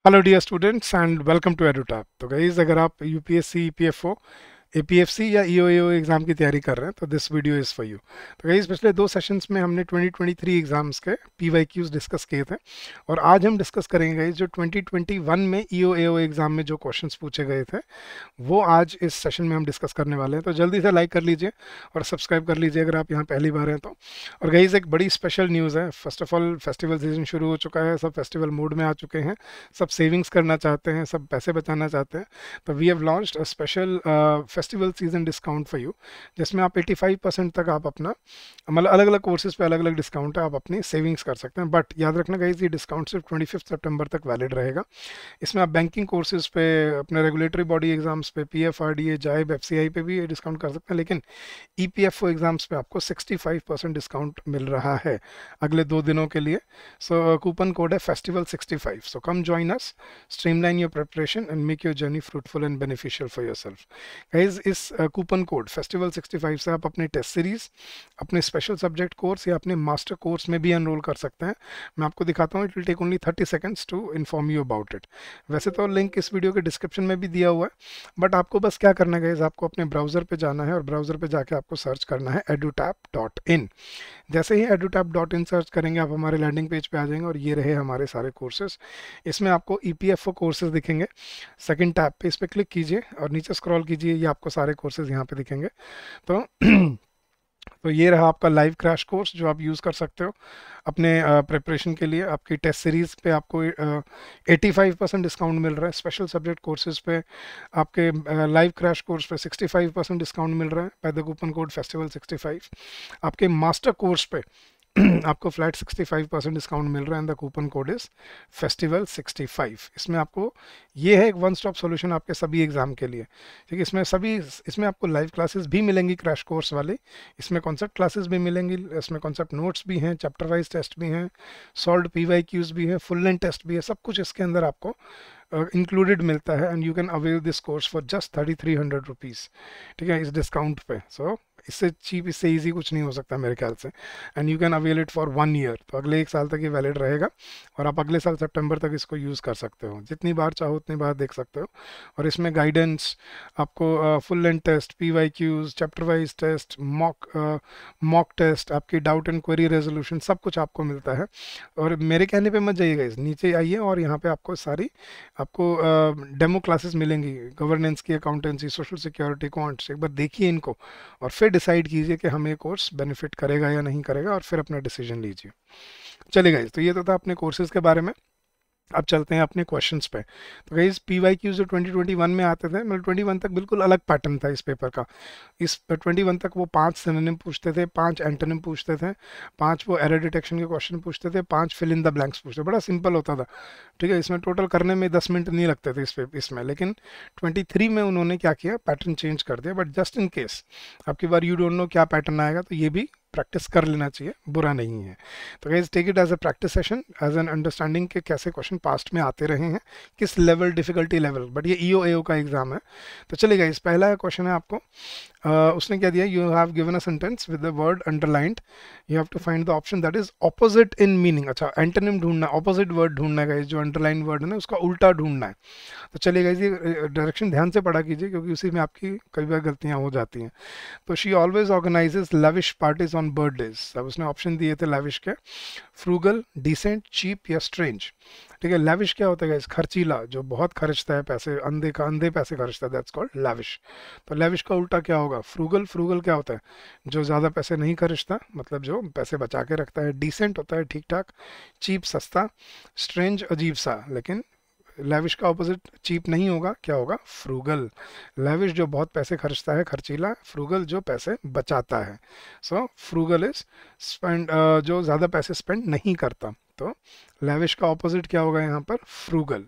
Hello dear students and welcome to Edutap. तो guys, अगर आप यूपीएससी, ईपीएफओ, एपीएफसी या ईओएओ एग्जाम की तैयारी कर रहे हैं तो this video is for you. तो गाइस, पिछले दो सेशंस में हमने 2023 एग्जाम्स के पीवाईक्यूज डिस्कस किए थे और आज हम डिस्कस करेंगे गाइस जो 2021 में ईओएओ एग्जाम में जो क्वेश्चंस पूछे गए थे वो आज इस सेशन में हम डिस्कस करने वाले हैं। तो जल्दी से लाइक कर लीजिए और सब्सक्राइब कर लीजिए अगर आप यहाँ पहली बार हैं तो। और गाइस, एक बड़ी स्पेशल न्यूज़ है। First of all, festival season शुरू हो चुका है, सब फेस्टिवल मूड में आ चुके हैं, सब सेविंग्स करना चाहते हैं, सब पैसे बचाना चाहते हैं। तो we have launched a special festival season discount for you, जिसमें आप 85% तक आप अपना मतलब अलग अलग कोर्सेज पे अलग अलग डिस्काउंट है, आप अपनी सेविंग्स कर सकते हैं। बट याद रखना गाइस, ये डिस्काउंट सिर्फ 25 सितंबर तक वैलिड रहेगा। इसमें आप बैंकिंग कोर्सेज पे, अपने रेगुलेटरी बॉडी एग्जाम्स पे, पीएफआरडीए, जाइब, एफसीआई पे भी ये डिस्काउंट कर सकते हैं। लेकिन ईपीएफओ एग्जाम्स पे आपको 65% डिस्काउंट मिल रहा है अगले 2 दिनों के लिए। सो कूपन कोड है फेस्टिवल65। So come join us, streamline your preparation and make your journey fruitful and beneficial for yourself. Guys, इस कूपन कोड फेस्टिवल65 से आप अपने टेस्ट सीरीज, अपने स्पेशल सब्जेक्ट कोर्स या अपने मास्टर कोर्स में भी एनरोल कर सकते हैं। मैं आपको दिखाता हूँ, it will take only 30 seconds to inform you about it. वैसे तो लिंक इस वीडियो के डिस्क्रिप्शन में भी दिया हुआ है, बट आपको बस क्या करना है गाइस, आपको अपने ब्राउजर पे जाना है और ब्राउजर पे जाके आपको सर्च करना है edutap.in। जैसे ही edutap.in सर्च करेंगे आप हमारे लैंडिंग पेज पे आ जाएंगे और ये रहे हमारे सारे कोर्सेज। इसमें आपको ईपीएफओ कोर्सेज दिखेंगे, सेकंड टैब पे इस पर क्लिक कीजिए और नीचे स्क्रॉल कीजिए, ये आपको सारे कोर्सेज यहाँ पे दिखेंगे। तो तो ये रहा आपका लाइव क्रैश कोर्स जो आप यूज़ कर सकते हो अपने प्रिपरेशन के लिए। आपकी टेस्ट सीरीज़ पे आपको 85% डिस्काउंट मिल रहा है। स्पेशल सब्जेक्ट कोर्सेज पे आपके लाइव क्रैश कोर्स पे 65% डिस्काउंट मिल रहा है बाय द कूपन कोड फेस्टिवल65। आपके मास्टर कोर्स पे आपको फ्लैट 65% डिस्काउंट मिल रहा है and the coupon code is फेस्टिवल65। इसमें आपको ये है एक वन स्टॉप सॉल्यूशन आपके सभी एग्जाम के लिए। ठीक है, इसमें आपको लाइव क्लासेस भी मिलेंगी क्रैश कोर्स वाली, इसमें कॉन्सेप्ट क्लासेस भी मिलेंगी, इसमें कॉन्सेप्ट नोट्स भी हैं, चैप्टर वाइज टेस्ट भी हैं, सॉल्व पीवाईक्यूज भी है, फुल लेंथ टेस्ट भी है, सब कुछ इसके अंदर आपको इंक्लूडेड मिलता है and you can avail this course for just 3300 rupees. ठीक है, इस डिस्काउंट पे। सो इससे चीप, इससे इजी कुछ नहीं हो सकता मेरे ख्याल से। And you can avail it for 1 year, तो अगले 1 साल तक ये वैलिड रहेगा और आप अगले साल सितंबर तक इसको यूज़ कर सकते हो, जितनी बार चाहो उतनी बार देख सकते हो। और इसमें गाइडेंस आपको, full length test, PYQs, chapter wise test, mock test, आपकी डाउट एंड क्वेरी रेजोल्यूशन, सब कुछ आपको मिलता है। और मेरे कहने पे मत जाइएगा, इस नीचे आइए और यहाँ पे आपको सारी आपको डेमो क्लासेस मिलेंगी, गवर्नेंस की, अकाउंटेंसी, सोशल सिक्योरिटी, क्वांट्स। एक बार देखिए इनको और फिर डिसाइड कीजिए कि हमें कोर्स बेनिफिट करेगा या नहीं करेगा और फिर अपना डिसीजन लीजिए। चलिए, तो ये तो था अपने कोर्सेज के बारे में। अब चलते हैं अपने क्वेश्चंस पे। तो गाइस, पीवाईक्यूज जो 2021 में आते थे, मतलब 21 तक बिल्कुल अलग पैटर्न था इस पेपर का। इस 21 तक वो 5 सिनोनिम पूछते थे, 5 एंटोनिम पूछते थे, 5 वो एरर डिटेक्शन के क्वेश्चन पूछते थे, 5 फिल इन द ब्लैंक्स पूछते थे। बड़ा सिंपल होता था। ठीक है, इसमें टोटल करने में 10 मिनट नहीं लगते थे इसमें। लेकिन 23 में उन्होंने क्या किया, पैटर्न चेंज कर दिया। बट जस्ट इन केस आपकी बार यू डोंट नो क्या पैटर्न आएगा, तो ये भी प्रैक्टिस कर लेना चाहिए, बुरा नहीं है। तो guys, take it as a practice session, as an understanding के कैसे क्वेश्चन पास्ट में आते रहे हैं, किस लेवल, डिफिकल्टी लेवल। बट ये ईओएओ का एग्जाम है। तो चलिए गाइस, पहला क्वेश्चन है आपको, उसने क्या दिया, you have given a sentence with the word underlined, you have to find the option that is opposite in meaning. अच्छा, एंटोनिम ढूंढना, ऑपोजिट वर्ड ढूंढना है गाइस, जो अंडरलाइन वर्ड है ना उसका उल्टा ढूंढना है। तो चलिए गाइस, ये डायरेक्शन ध्यान से पढ़ा कीजिए क्योंकि उसी में आपकी कई बार गलतियां हो जाती हैं। तो she always organises lavish parties on birthdays. अब उसने ऑप्शन दिए थे लेविश के, फ्रूगल, डिसेंट, चीप या स्ट्रेंज। ठीक है, लेविश क्या होता है गाइस, खर्चीला, जो बहुत खर्चता है पैसे, अंधे पैसे खर्चता है, दैट्स कॉल्ड लेविश। तो लेविश का उल्टा क्या होगा, फ्रूगल। फ्रूगल क्या होता है, जो ज़्यादा पैसे नहीं खर्चता, मतलब जो पैसे बचा के रखता है। डिसेंट होता है ठीक ठाक, चीप सस्ता, स्ट्रेंज अजीब सा। लेकिन लेविश का ऑपोजिट चीप नहीं होगा, क्या होगा, फ्रूगल। लेविश जो बहुत पैसे खर्चता है, खर्चीला, फ्रूगल जो पैसे बचाता है। सो फ्रूगल इज स्पेंड, जो ज़्यादा पैसे स्पेंड नहीं करता। तो लेविश का ऑपोजिट क्या होगा यहाँ पर, फ्रूगल।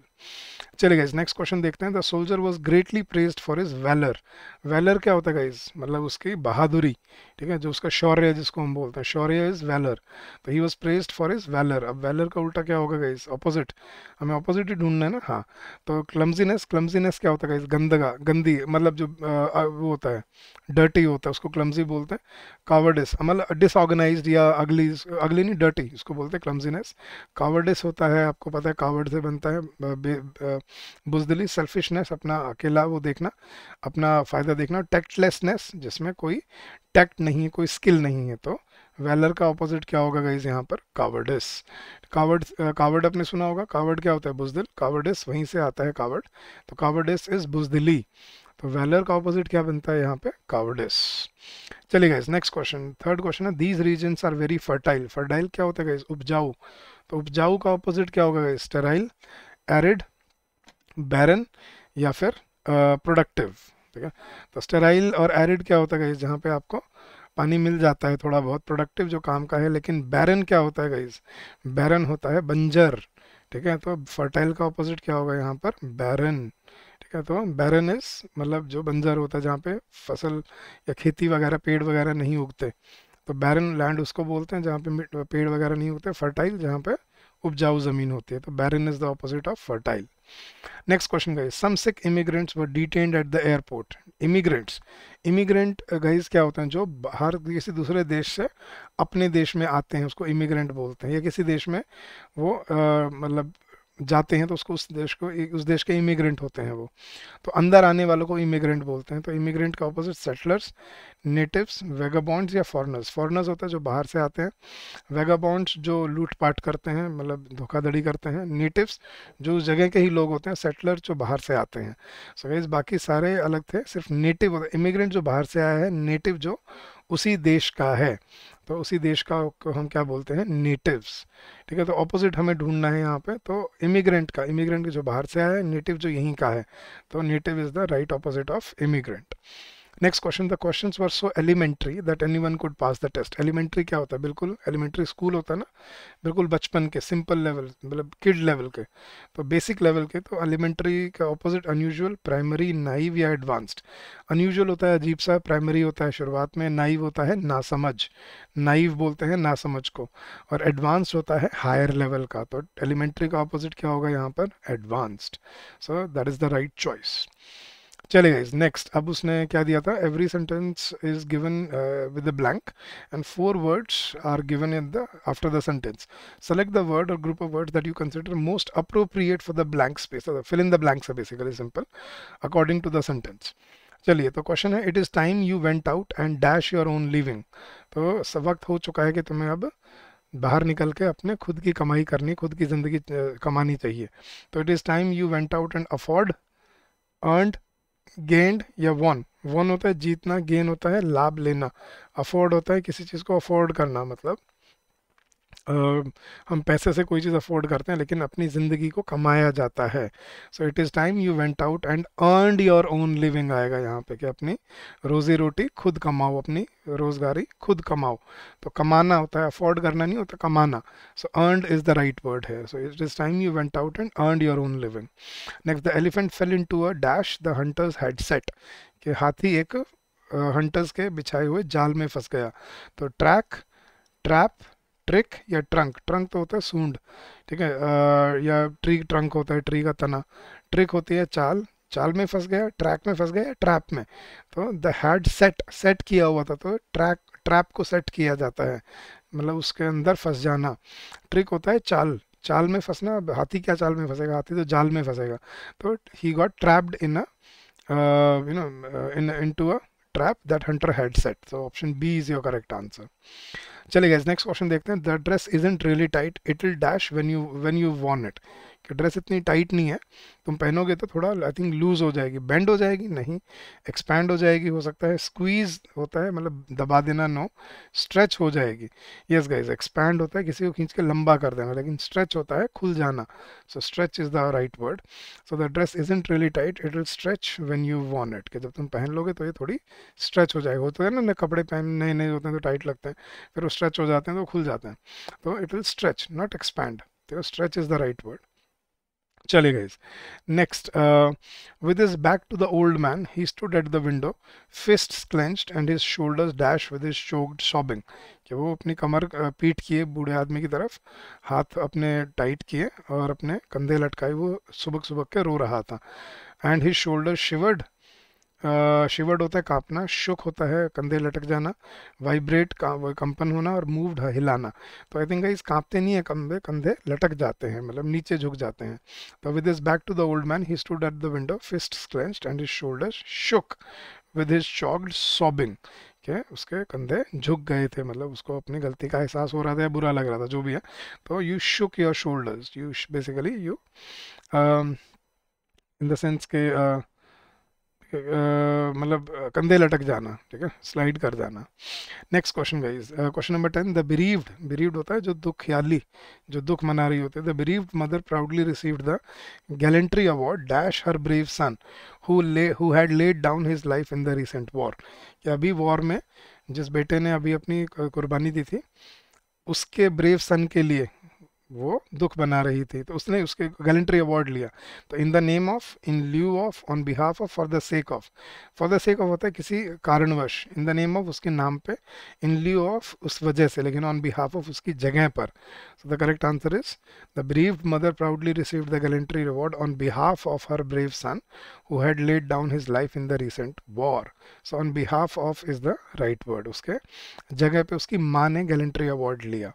चलिए गाइस नेक्स्ट क्वेश्चन देखते हैं। The soldier was greatly praised for his valour. Valour क्या होता है गाइस, मतलब उसकी बहादुरी, ठीक है, जो उसका शौर्य जिसको हम बोलते हैं, शौर्य इज वैलर। तो he was praised for his valour. अब वैलर का उल्टा क्या होगा गाइस, ऑपोजिट, हमें ऑपोजिट ही ढूंढना है ना। हाँ, तो क्लमजीनेस, क्लमजीनेस क्या होता है गाइस, गंदगा, गंदी, मतलब जो वो होता है, डर्टी होता है, उसको क्लमजी बोलते हैं। कावर्डिस मतलब डिसऑर्गेनाइज्ड या अगली, अगली नहीं, डर्टी, उसको बोलते हैं क्लमजीनेस। कावर्डिस होता है, आपको पता है कावर्ड से बनता है बुजदिली, सेल्फिशनेस, अपना अकेला वो देखना, अपना फ़ायदा देखना। टैक्टलेसनेस, जिसमें कोई टैक्ट नहीं है, कोई स्किल नहीं है। तो वैलर का ऑपोजिट क्या होगा गाइस यहाँ पर, कावर्डिस। कावर्ड, कावर्ड आपने सुना होगा, कावर्ड क्या होता है, बुजदिल, कावर्डिस वहीं से आता है कावर्ड। तो कावर्डिस इज बुजदिली। तो वैलर का ऑपोजिट क्या बनता है यहाँ पे, कावर्डिस। चलिए guys next question, third question है, these regions are very fertile. Fertile क्या होता है गाइस, उपजाऊ। तो उपजाऊ का ऑपोजिट क्या होगा गाइस, स्टेराइल, एरिड, बैरन, या फिर प्रोडक्टिव। ठीक है, तो स्टेराइल और एरिड क्या होता है गाइस, जहाँ पे आपको पानी मिल जाता है थोड़ा बहुत, प्रोडक्टिव जो काम का है। लेकिन बैरन क्या होता है गाइस, बैरन होता है बंजर। ठीक है, तो फर्टाइल का ऑपोजिट क्या होगा यहाँ पर, बैरन। ठीक है, तो बैरन इज मतलब जो बंजर होता है, जहाँ पे फसल या खेती वगैरह, पेड़ वगैरह नहीं उगते। तो बैरन लैंड उसको बोलते हैं जहाँ पे पेड़ वगैरह नहीं उगते। फर्टाइल जहाँ पे उपजाऊ जमीन होती है। तो barren is the opposite of fertile. Next question guys, some sick immigrants were detained at the airport. Immigrants, immigrant guys क्या होते हैं, जो बाहर किसी दूसरे देश से अपने देश में आते हैं, उसको इमिग्रेंट बोलते हैं। या किसी देश में वो मतलब जाते हैं, तो उसको उस देश को, उस देश के इमिग्रेंट होते हैं वो। तो अंदर आने वालों को इमिग्रेंट बोलते हैं। तो इमिग्रेंट का ऑपोजिट सेटलर्स, नेटिव्स, वेगाबॉन्ड्स या फॉरेनर्स। फॉरेनर्स होता है जो बाहर से आते हैं, वेगाबॉन्ड्स जो लूटपाट करते हैं, मतलब धोखाधड़ी करते हैं, नेटिव्स जो उस जगह के ही लोग होते हैं, सेटलर जो बाहर से आते हैं। सो गाइस बाकी सारे अलग थे, सिर्फ नेटिव होता है, इमिग्रेंट जो बाहर से आया है, नेटिव जो उसी देश का है, तो उसी देश का को हम क्या बोलते हैं, नेटिव्स। ठीक है, तो ऑपोजिट हमें ढूंढना है यहाँ पे। तो इमिग्रेंट का, इमिग्रेंट जो बाहर से आया है, नेटिव जो यहीं का है। तो native is the right opposite of immigrant. Next question, the questions were so elementary that anyone could pass the test. Elementary क्या होता है, बिल्कुल एलिमेंट्री स्कूल होता है ना, बिल्कुल बचपन के, सिंपल लेवल, मतलब किड लेवल के, तो बेसिक लेवल के। तो एलिमेंट्री का ऑपोजिट अनयूजुअल, प्राइमरी, नाइव या एडवांस्ड। अनयूजुअल होता है अजीब सा, प्राइमरी होता है शुरुआत में, नाइव होता है नासमझ, नाइव बोलते हैं नासमझ को, और एडवांस्ड होता है हायर लेवल का। तो एलिमेंट्री का ऑपोजिट क्या होगा यहाँ पर, advanced. So that is the right choice. चले गाइस नेक्स्ट, अब उसने क्या दिया था, every sentence is given with a blank and 4 words are given in the after the sentence. Select the word और group of words that you consider most appropriate for the blank space. Fill in the blanks है basically, simple, according to the sentence. चलिए, तो question है, it is time you went out and dash your own living. तो सब वक्त हो चुका है कि तुम्हें अब बाहर निकल के अपने खुद की कमाई करनी, खुद की ज़िंदगी कमानी चाहिए। तो it is time you went out and afford, earned, gained या वॉन। वॉन होता है जीतना, गेन होता है लाभ लेना, अफोर्ड होता है किसी चीज़ को अफोर्ड करना, मतलब हम पैसे से कोई चीज़ अफोर्ड करते हैं, लेकिन अपनी ज़िंदगी को कमाया जाता है। So it is time you went out and earned your own living आएगा यहाँ पे, कि अपनी रोज़ी रोटी खुद कमाओ, अपनी रोज़गारी खुद कमाओ। तो कमाना होता है, अफोर्ड करना नहीं होता, कमाना। So earned is the right word है। So it is time you went out and earned your own living. Next, the elephant fell into a dash the hunters had set. कि हाथी एक हंटर्स के बिछाए हुए जाल में फंस गया। तो ट्रैक, ट्रैप, ट्रिक या ट्रंक। ट्रंक तो होता है सूंड, ठीक है, या ट्री ट्रंक होता है, ट्री का तना। ट्रिक होती है चाल, चाल में फंस गया, ट्रैक में फंस गया, ट्रैप में। तो द हैड सेट, सेट किया हुआ था, तो ट्रैक, ट्रैप को सेट किया जाता है, मतलब उसके अंदर फंस जाना। ट्रिक होता है चाल, चाल में फंसना। हाथी क्या चाल में फंसेगा, हाथी तो जाल में फंसेगा। तो he got trapped in a into a trap that hunter had set. So option B is your correct answer. चलिए गाइस नेक्स्ट क्वेश्चन देखते हैं। The dress isn't really tight, it will dash when you won it. कि dress इतनी tight नहीं है, तुम पहनोगे तो थोड़ा आई थिंक लूज हो जाएगी, बेंड हो जाएगी नहीं, एक्सपैंड हो जाएगी हो सकता है, स्क्वीज होता है मतलब दबा देना, नो, स्ट्रेच हो जाएगी। यस गाइस, एक्सपैंड होता है किसी को खींच के लंबा कर देना, लेकिन स्ट्रेच होता है खुल जाना। So stretch is the right word. So the dress isn't really tight, it will stretch when you won it. कि जब तुम पहन लोगे तो ये थोड़ी स्ट्रेच हो जाएगा। होता है ना कपड़े पहन नए नए होते हैं तो टाइट लगते हैं, फिर वो स्ट्रेच हो जाते हैं तो खुल जाते हैं। तो it will stretch not expand. तो stretch is the right word. चले गए। Next, with his back to the old man, he stood at the window, fists clenched and his shoulders dashed with his choked sobbing. कि वो अपनी कमर पीट किए बूढ़े आदमी की तरफ, हाथ अपने टाइट किए और अपने कंधे लटकाए वो सुबक सुबक के रो रहा था. एंड हिज शोल्डर शिवर्ड, शिवर्ड होता है कांपना, शुक होता है कंधे लटक जाना, वाइब्रेट कंपन होना और मूव्ड हिलाना. तो आई थिंक इस कांपते नहीं है कंधे, कंधे लटक जाते हैं, मतलब नीचे झुक जाते हैं. तो with his back to the old man he stood at the window, fists clenched and his shoulders shook with his choked sobbing. के उसके कंधे झुक गए थे, मतलब उसको अपनी गलती का एहसास हो रहा था या बुरा लग रहा था, जो भी है. तो you shook your shoulders, you basically you in the sense के मतलब कंधे लटक जाना, ठीक है, स्लाइड कर जाना. Next question guys, question number 10. The bereaved, bereaved होता है जो दुखियाली, जो दुख मना रही होती है. The bereaved mother proudly received the gallantry award dash her brave son who had laid down his life in the recent war. कि अभी वॉर में जिस बेटे ने अभी अपनी कुर्बानी दी थी, उसके ब्रेव सन के लिए वो दुख बना रही थी, तो उसने उसके गैलेंट्री अवार्ड लिया. तो in the name of, in lieu of, on behalf of, for the sake of. For the sake of होता है किसी कारणवश, इन द नेम ऑफ उसके नाम पे, इन ल्यू ऑफ उस वजह से, लेकिन ऑन बिहाफ ऑफ उसकी जगह पर. So the correct answer is the bereaved mother proudly received the gallantry award on behalf of her brave son who had laid down his life in the recent war. So on behalf of is the right word. उसके जगह पे उसकी माँ ने gallantry award लिया.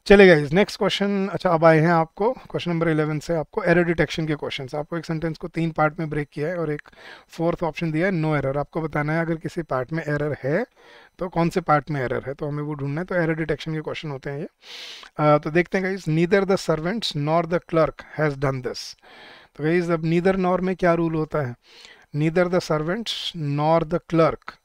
चलेगा इस next question. अच्छा, अब आए हैं आपको क्वेश्चन नंबर 11 से आपको एरर डिटेक्शन के क्वेश्चंस. आपको एक सेंटेंस को 3 पार्ट में ब्रेक किया है और एक फोर्थ ऑप्शन दिया है नो एरर. आपको बताना है अगर किसी पार्ट में एरर है तो कौन से पार्ट में एरर है, तो हमें वो ढूंढना है. तो एरर डिटेक्शन के क्वेश्चन होते हैं ये. तो देखते हैं guys. Neither the servants nor the clerk has done this. तो गाइस अब नीदर नॉर में क्या रूल होता है? Neither the servants nor the clerk,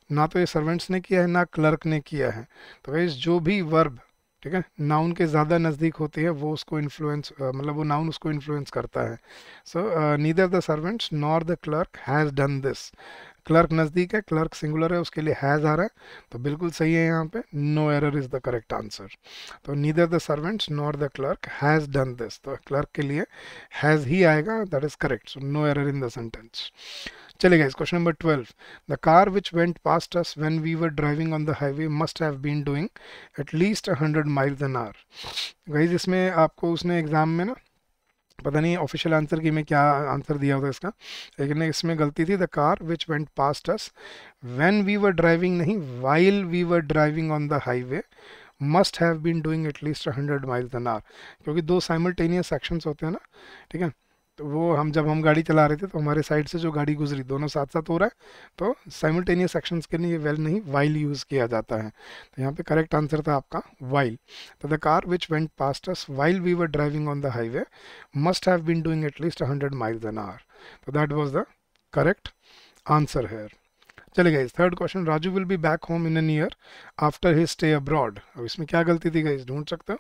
ना तो ये सर्वेंट्स ने किया है ना क्लर्क ने किया है. तो गाइस जो भी वर्ब, ठीक है, नाउन के ज़्यादा नज़दीक होती है वो उसको इन्फ्लुएंस, मतलब वो नाउन उसको इन्फ्लुएंस करता है. So neither the servants nor the clerk has done this. Clerk नज़दीक है, क्लर्क सिंगुलर है, उसके लिए हैज़ आ रहा है, तो बिल्कुल सही है यहाँ पे. No error is the correct answer. तो neither the servants nor the clerk has done this, तो क्लर्क के लिए हैज़ ही आएगा, that is correct. So no error in the sentence. चलेगा इस question number 12. The car which went past us when we were driving on the highway must have been doing at least 100 miles an hour. Guys इसमें आपको उसने exam में ना, पता नहीं official answer की में क्या आंसर दिया होता इसका, लेकिन इसमें गलती थी. The car which went past us when we were driving नहीं, while we were driving on the highway must have been doing at least 100 miles an hour. क्योंकि दो साइमल्टेनियस सेक्शंस होते हैं ना, ठीक है. तो वो हम जब हम गाड़ी चला रहे थे तो हमारे साइड से जो गाड़ी गुजरी दोनों साथ साथ हो रहा है, तो साइमल्टेनियस सेक्शंस के लिए ये वेल नहीं वाइल यूज़ किया जाता है. तो यहाँ पे करेक्ट आंसर था आपका वाइल. तो the car which went past us while we were driving on the highway must have been doing at least 100 miles an hour. तो that was the correct answer here. चलिए guys, third question. Raju will be back home in an year after his stay abroad. अब इसमें क्या गलती थी guys, ढूंढ सकते हो?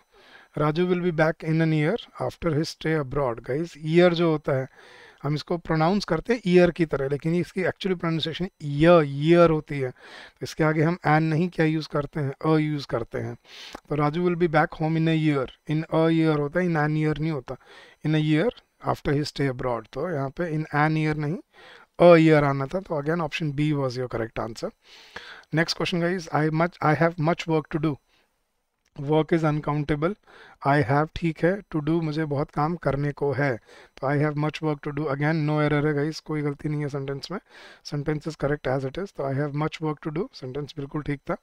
Raju will be back in an year after his stay abroad. Guys year जो होता है हम इसको प्रोनाउंस करते हैं ईयर की तरह, लेकिन इसकी एक्चुअली प्रोनाउंसिएशन ईयर होती है. तो इसके आगे हम एन नहीं क्या यूज़ करते हैं, अ यूज़ करते हैं. तो Raju will be back home in a year, in a year होता है, इन एन ईयर नहीं होता. In a year after his stay abroad, तो यहाँ पे इन एन ईयर नहीं अ ईयर आना था. तो again option B was your correct answer. Next question guys. I have much work to do. Work is uncountable. I have ठीक है, to do मुझे बहुत काम करने को है. तो I have much work to do, again no error है गाइस, कोई गलती नहीं है सेंटेंस में. Sentence is correct as it is. तो I have much work to do sentence बिल्कुल ठीक था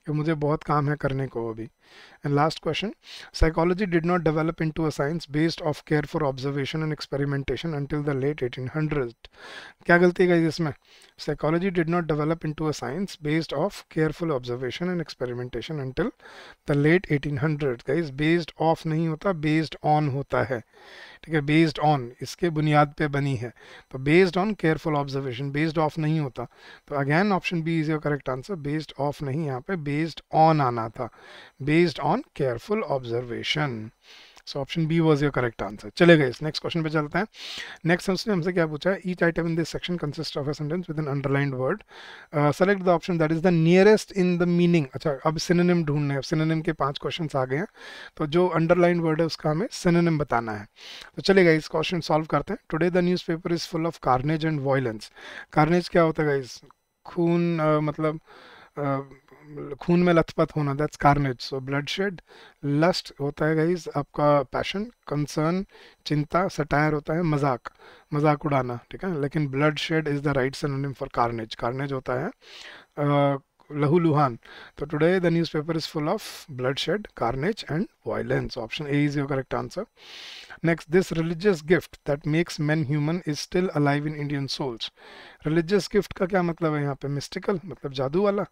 कि मुझे बहुत काम है करने को अभी. And last question. Psychology did not develop into a science based of care for observation and experimentation until the late 1800. क्या गलती है गाइस इसमें? Psychology did not develop into a science based of careful observation and experimentation until the late 1800. Guys based of नहीं होता, based on होता है, ठीक है. बेस्ड ऑन इसके बुनियाद पे बनी है. तो based on careful observation, based of नहीं होता. तो again option B is your correct answer. Based of नहीं, यहाँ पे बेस्ड ऑन आना था. Based on careful observation. So option B was your correct answer. चलेगा, इस नेक्स्ट क्वेश्चन पे चलते हैं। नेक्स्ट उसने हमसे क्या पूछा है, each item in this section consist of a sentence with an underlined word, select the option that is the nearest in the meaning. अच्छा, अब सिनोनिम ढूंढने हैं, सिनोनिम के 5 क्वेश्चन आ गए हैं, तो जो अंडरलाइंड वर्ड है उसका हमें सिनोनिम बताना है। तो चलेगा, इस क्वेश्चन सॉल्व करते हैं। Today the newspaper is full of carnage and violence. Carnage क्या होता है गाइस? खून, मतलब खून में लथपथ होना, that's carnage. So bloodshed. Lust होता है गाइस आपका पैशन, कंसर्न चिंता, सटायर होता है मजाक, मजाक उड़ाना, ठीक है। लेकिन bloodshed is the right synonym for carnage. Carnage होता है लहूलुहान। तो today the newspaper is full of bloodshed, carnage and violence. Option A is your correct answer. Next, this religious gift that makes men human is still alive in Indian souls. Religious gift का क्या मतलब है यहाँ पे? Mystical मतलब जादू वाला,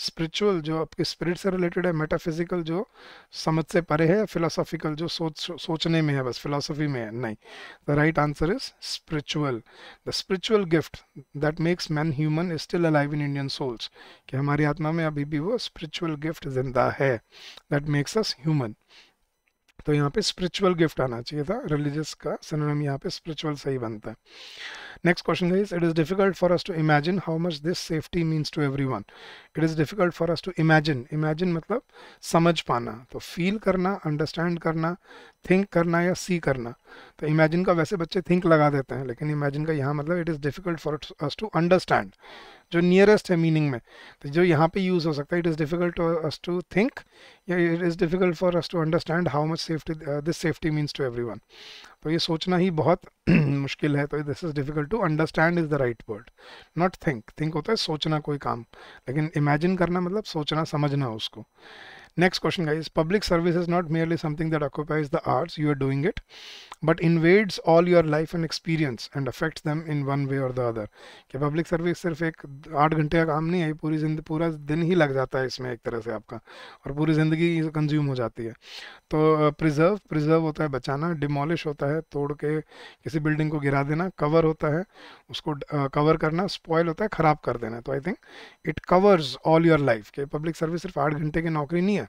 spiritual जो आपके spirit से related है, metaphysical जो समझ से परे है, philosophical जो सोचने में है, बस philosophy में है नहीं। The right answer is spiritual. The spiritual gift that makes men human is still alive in Indian souls. कि हमारी आत्मा में अभी भी वो spiritual gift जिंदा है, that makes us human. तो यहाँ पे स्पिरिचुअल गिफ्ट आना चाहिए था, रिलीजियस का सिनोनिम यहाँ पे स्पिरिचुअल सही बनता है। Next question is, it is difficult for us to imagine how much this safety means to everyone. It is difficult for us to imagine, imagine मतलब समझ पाना, तो फील करना, अंडरस्टैंड करना, थिंक करना या सी करना। तो इमेजिन का वैसे बच्चे थिंक लगा देते हैं, लेकिन इमेजिन का यहाँ मतलब it is difficult for us to understand, जो नियरेस्ट है मीनिंग में, तो जो यहाँ पे यूज हो सकता है, it is difficult for us to think या it is difficult for us to understand how much safety this safety means to everyone. तो ये सोचना ही बहुत मुश्किल है, तो this is difficult to understand is the right word, not think. Think होता है सोचना कोई काम, लेकिन इमेजिन करना मतलब सोचना, समझना उसको। Next question guys, public service is not merely something that occupies the hours you are doing it, but invades all your life and experience and affects them in one way or the other. कि public service सिर्फ एक 8 घंटे का काम नहीं है, पूरा दिन ही लग जाता है इसमें एक तरह से आपका, और पूरी ज़िंदगी कंज्यूम हो जाती है। तो प्रिजर्व होता है बचाना, डिमोलिश होता है तोड़ के किसी बिल्डिंग को गिरा देना, कवर होता है उसको कवर करना, स्पॉइल होता है खराब कर देना। तो I think it covers all your life. कि पब्लिक सर्विस सिर्फ 8 घंटे की नौकरी नहीं है,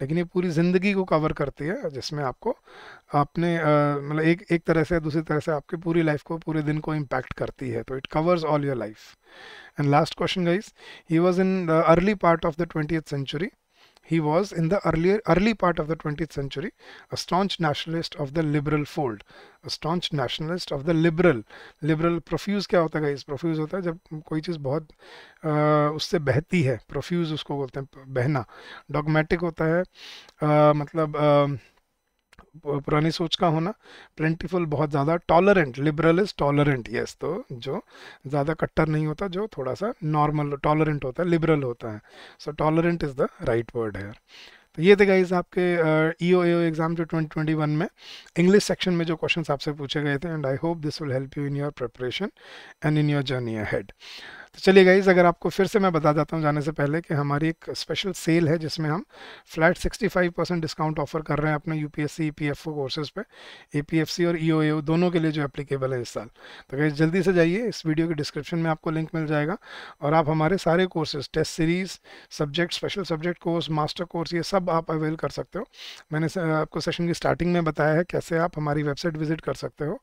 लेकिन ये पूरी ज़िंदगी को कवर करती है, जिसमें आपको आपने मतलब एक तरह से दूसरी तरह से आपकी पूरी लाइफ को, पूरे दिन को इम्पैक्ट करती है। तो it covers all your life. And last question guys, he was in the early part of the 20th century. He was in the early part of the 20th century a staunch nationalist of the liberal fold. A staunch nationalist of the liberal profuse क्या होता है guys? profuse होता है जब कोई चीज़ बहुत उससे बहती है, profuse उसको बोलते हैं बहना। dogmatic होता है मतलब पुरानी सोच का होना, प्लेंटीफुल बहुत ज़्यादा, tolerant, liberal is tolerant, yes, तो जो ज़्यादा कट्टर नहीं होता, जो थोड़ा सा नॉर्मल टॉलरेंट होता है, लिबरल होता है। So tolerant is the right word है। तो ये थे गाइस आपके EOAO एग्ज़ाम जो 2021 में इंग्लिश सेक्शन में जो क्वेश्चंस आपसे पूछे गए थे, and I hope this will help you in your preparation and in your journey ahead. तो चलिए गाइज, अगर आपको फिर से मैं बता देता हूँ जाने से पहले कि हमारी एक स्पेशल सेल है जिसमें हम फ्लैट 65% डिस्काउंट ऑफर कर रहे हैं अपने UPSC EPFO कोर्सेज पे, APFC और EOAO दोनों के लिए जो एप्लीकेबल है इस साल। तो गाइज जल्दी से जाइए, इस वीडियो के डिस्क्रिप्शन में आपको लिंक मिल जाएगा, और आप हमारे सारे courses, test series, subject, special subject course, master course, ये सब आप अवेल कर सकते हो। मैंने आपको सेशन की स्टार्टिंग में बताया है कैसे आप हमारी वेबसाइट विजिट कर सकते हो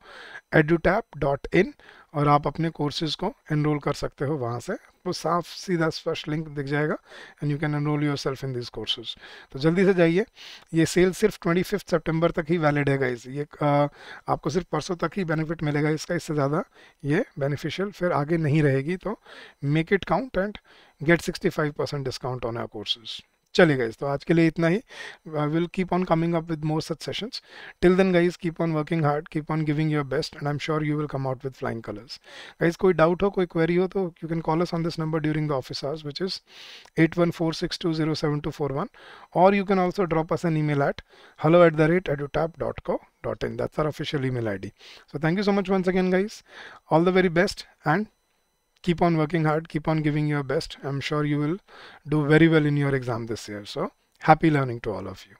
edutap.in, और आप अपने कोर्सेज को एनरोल कर सकते हो वहाँ से। वो साफ सीधा स्पष्ट लिंक दिख जाएगा and you can enrol your self in this courses. तो जल्दी से जाइए, ये सेल सिर्फ 25 सितंबर तक ही वैलिड है गाइस। ये आपको सिर्फ परसों तक ही बेनिफिट मिलेगा इसका, इससे ज़्यादा ये बेनिफिशियल फिर आगे नहीं रहेगी। तो make it count and get 65% discount on our courses. चलिए गाइज, तो आज के लिए इतना ही। Will keep on coming up with more such sessions. Till then guys, keep on working hard, keep on giving your best, and I am sure you will come out with flying colours. Guys कोई doubt हो, कोई query हो, तो you can call us on this number during the office hours, which is 8146207241, or you can also drop us an email at hello@edutap.co.in. That's our official email ID. So thank you so much once again guys, all the very best, and keep on working hard, keep on giving your best. I'm sure you will do very well in your exam this year. So happy learning to all of you.